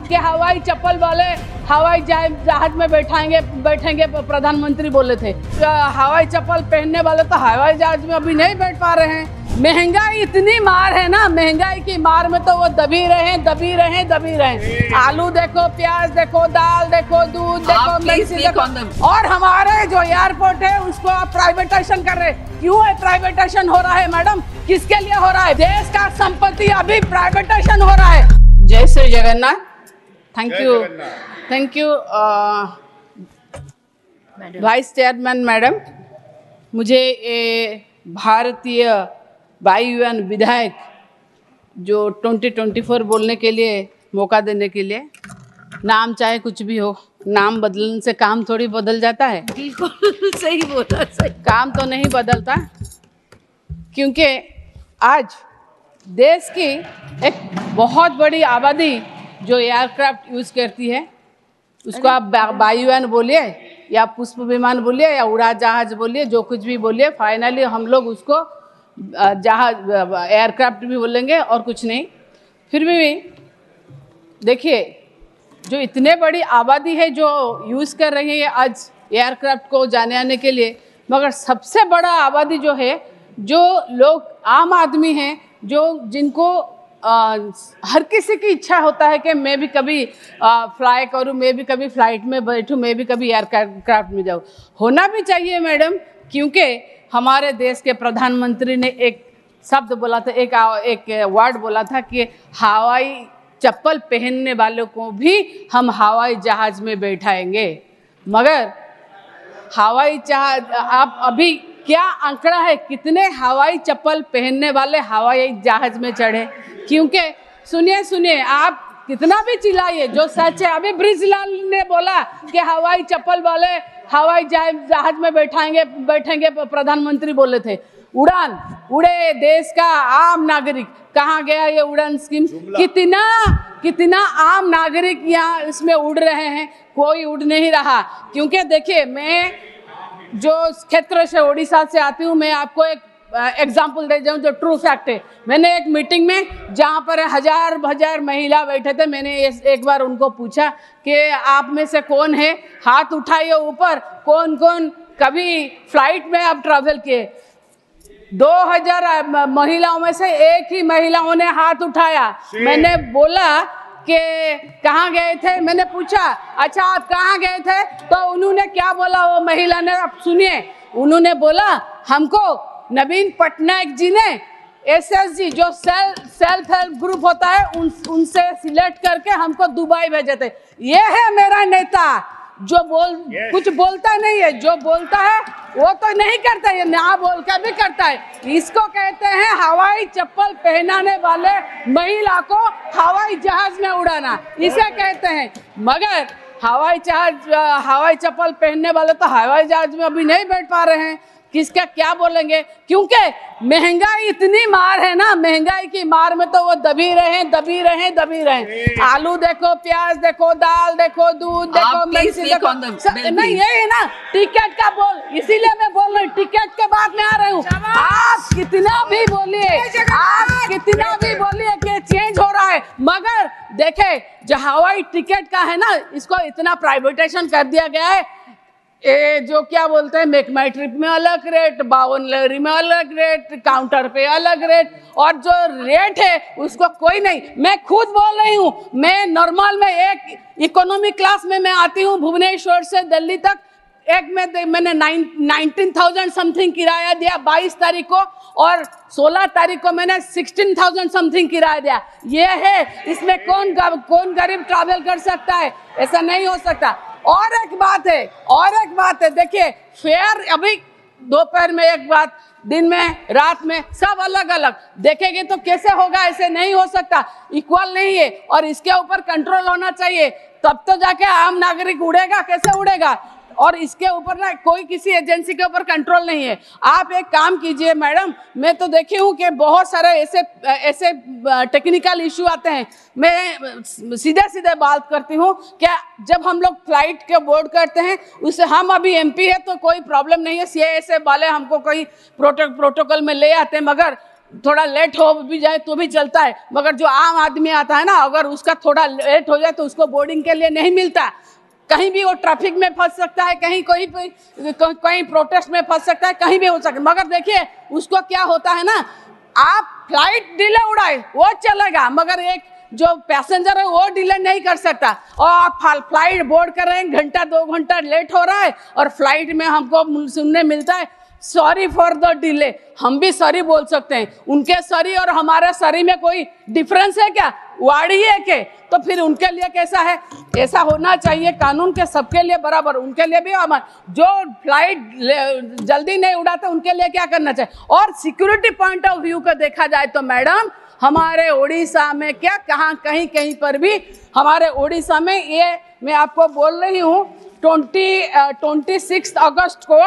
कि हवाई चप्पल वाले हवाई जहाज में बैठेंगे प्रधानमंत्री बोले थे। हवाई चप्पल पहनने वाले तो हवाई जहाज में अभी नहीं बैठ पा रहे हैं। महंगाई इतनी मार है ना, महंगाई की मार में तो वो दबी रहे। आलू देखो, प्याज देखो, दाल देखो, दूध देखो, मिर्ची देखो। और हमारे जो एयरपोर्ट है उसको आप प्राइवेटाइजेशन कर रहे। क्यों है प्राइवेटाइजेशन हो रहा है मैडम? किसके लिए हो रहा है? देश का संपत्ति अभी प्राइवेटाइजेशन हो रहा है। जय Shri Jagannath. Thank you vice chairman madam, मुझे भारतीय वायुयान विधायक जो 2024 बोलने के लिए मौका देने के लिए। नाम चाहे कुछ भी हो, नाम बदलने से काम थोड़ी बदल जाता है। बिल्कुल सही बोला, सही। काम तो नहीं बदलता, क्योंकि आज देश की एक बहुत बड़ी आबादी जो एयरक्राफ्ट यूज़ करती है, उसको आप वायुयान बोलिए या पुष्प विमान बोलिए या उड़ान जहाज बोलिए, जो कुछ भी बोलिए, फाइनली हम लोग उसको जहाज एयरक्राफ्ट भी बोलेंगे और कुछ नहीं। फिर भी देखिए, जो इतने बड़ी आबादी है जो यूज़ कर रही है आज एयरक्राफ्ट को जाने आने के लिए, मगर सबसे बड़ा आबादी जो है, जो लोग आम आदमी हैं, जिनको हर किसी की इच्छा होता है कि मैं भी कभी फ्लाई करूं, मैं भी कभी फ्लाइट में बैठूं, मैं भी कभी एयरक्राफ्ट में जाऊं। होना भी चाहिए मैडम, क्योंकि हमारे देश के प्रधानमंत्री ने एक शब्द बोला था, एक वर्ड बोला था कि हवाई चप्पल पहनने वालों को भी हम हवाई जहाज में बैठाएंगे। मगर हवाई जहाज, आप अभी क्या आंकड़ा है कितने हवाई चप्पल पहनने वाले हवाई जहाज में चढ़े? क्योंकि सुनिए, आप कितना भी चिल्लाइए, जो सच है, अभी ब्रिजलाल ने बोला कि हवाई चप्पल वाले हवाई जहाज में बैठेंगे प्रधानमंत्री बोले थे। उड़े देश का आम नागरिक, कहाँ गया ये उड़ान स्कीम? कितना आम नागरिक यहाँ इसमें उड़ रहे हैं, कोई उड़ नहीं रहा। क्योंकि देखिए, मैं जो क्षेत्र से उड़ीसा से आती हूँ, मैं आपको एक एग्जाम्पल दे जाऊँ जो ट्रू फैक्ट है। मैंने एक मीटिंग में जहाँ पर हजार महिला बैठे थे, मैंने एक बार उनको पूछा कि आप में से कौन है, हाथ उठाइए ऊपर, कौन कभी फ्लाइट में आप ट्रैवल किए? 2000 महिलाओं में से एक ही महिलाओं ने हाथ उठाया। मैंने बोला कि कहाँ गए थे, मैंने पूछा अच्छा आप कहाँ गए थे, तो उन्होंने क्या बोला वो महिला ने, आप सुनिए, उन्होंने बोला हमको नवीन पटनायक जी ने SSG जो सेल्फ हेल्प ग्रुप होता है उनसे सिलेक्ट करके हमको दुबई भेजे थे। ये है मेरा नेता, जो कुछ बोलता नहीं है, जो बोलता है वो तो नहीं करता है, ना बोल के भी करता है। इसको कहते हैं हवाई चप्पल पहनाने वाले महिला को हवाई जहाज में उड़ाना, इसे कहते हैं। मगर हवाई चप्पल पहनने वाले तो हवाई जहाज में अभी नहीं बैठ पा रहे हैं। किसका क्या बोलेंगे? क्योंकि महंगाई इतनी मार है ना, महंगाई की मार में तो वो दबी रहे। आलू देखो, प्याज देखो, दाल देखो, दूध देखो, मिर्ची देखो। नहीं, ये है ना टिकट का बोल, इसीलिए मैं बोल रही हूँ, टिकट के बाद में आ रही हूँ। आप कितना भी बोलिए कि चेंज हो रहा है, मगर देखे जो हवाई टिकट का है ना, इसको इतना प्राइवेटाइजेशन कर दिया गया है। जो क्या बोलते हैं, मेक माई ट्रिप में अलग रेट, बावन लहरी में अलग रेट, काउंटर पे अलग रेट, और जो रेट है उसको कोई नहीं। मैं खुद बोल रही हूँ, मैं नॉर्मल में एक इकोनॉमी क्लास में मैं आती हूँ भुवनेश्वर से दिल्ली तक, मैंने 19,000 समथिंग किराया दिया 22 तारीख को, और 16 तारीख को मैंने 16,000 समथिंग किराया दिया। ये है, इसमें कौन गरीब ट्रैवल कर सकता है? ऐसा नहीं हो सकता। और एक बात है, देखिए फेयर अभी दोपहर में एक बात, दिन में, रात में, सब अलग अलग देखेंगे तो कैसे होगा? ऐसे नहीं हो सकता, इक्वल नहीं है, और इसके ऊपर कंट्रोल होना चाहिए, तब तो जाके आम नागरिक उड़ेगा। कैसे उड़ेगा? और इसके ऊपर ना कोई किसी एजेंसी के ऊपर कंट्रोल नहीं है। आप एक काम कीजिए मैडम, मैं तो देखी हूँ कि बहुत सारे ऐसे टेक्निकल इशू आते हैं। मैं सीधे बात करती हूँ, क्या जब हम लोग फ्लाइट के बोर्ड करते हैं, उससे हम अभी MP है तो कोई प्रॉब्लम नहीं है, CAA वाले हमको कोई प्रोटोकॉल में ले आते हैं, मगर थोड़ा लेट हो भी जाए तो भी चलता है, मगर जो आम आदमी आता है ना, अगर उसका थोड़ा लेट हो जाए तो उसको बोर्डिंग के लिए नहीं मिलता। कहीं भी वो ट्रैफिक में फंस सकता है, कहीं प्रोटेस्ट में फंस सकता है, कहीं भी हो सकता है। मगर देखिए उसको क्या होता है ना, आप फ्लाइट डिले उड़ाए वो चलेगा, मगर एक जो पैसेंजर है वो डिले नहीं कर सकता। और आप फ्लाइट बोर्ड कर रहे हैं, घंटा 2 घंटा लेट हो रहा है और फ्लाइट में हमको सुनने मिलता है सॉरी फॉर द डिले। हम भी सॉरी बोल सकते हैं, उनके सॉरी और हमारे सॉरी में कोई डिफरेंस है क्या? वाड़ी है के? तो फिर उनके लिए कैसा है? ऐसा होना चाहिए कानून के सबके लिए बराबर, उनके लिए भी। जो फ्लाइट जल्दी नहीं उड़ाते उनके लिए क्या करना चाहिए। और सिक्योरिटी पॉइंट ऑफ व्यू को देखा जाए तो मैडम, हमारे उड़ीसा में क्या, कहाँ कहीं पर भी हमारे उड़ीसा में, ये मैं आपको बोल रही हूँ 26 अगस्त को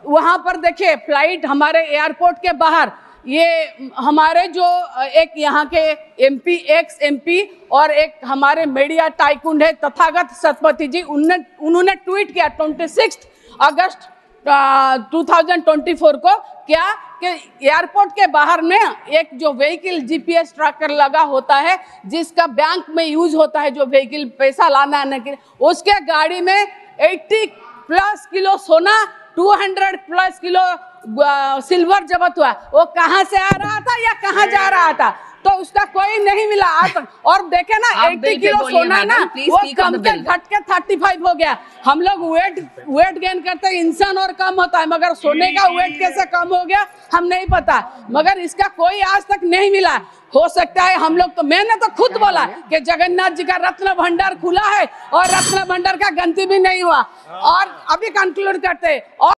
वहाँ पर देखिए फ्लाइट हमारे एयरपोर्ट के बाहर, ये हमारे जो एक यहाँ के एमपी, एक्स एमपी और एक हमारे मीडिया टाइकून है तथागत सतपथी जी, उन्होंने ट्वीट किया 26 अगस्त 2024 को, क्या कि एयरपोर्ट के बाहर में एक जो व्हीकल जीपीएस ट्रैकर लगा होता है, जिसका बैंक में यूज होता है, जो व्हीकल पैसा लाना आने के लिए, उसके गाड़ी में 80+ किलो सोना, 200+ किलो सिल्वर जब्त हुआ। वो कहाँ से आ रहा था या कहाँ जा रहा था, तो उसका कोई नहीं मिला आज तक। और देखे ना 80 किलो सोना ना, वो कम के घट के 35 हो गया। हम लोग वेट गेन करते हैं, इंसान और कम होता है, मगर सोने का वेट कैसे कम हो गया हम नहीं पता, मगर इसका कोई आज तक नहीं मिला। हो सकता है हम लोग, तो मैंने तो खुद बोला कि जगन्नाथ जी का रत्न भंडार खुला है और रत्न भंडार का गंती भी नहीं हुआ। और अभी कंक्लूड करते हैं। और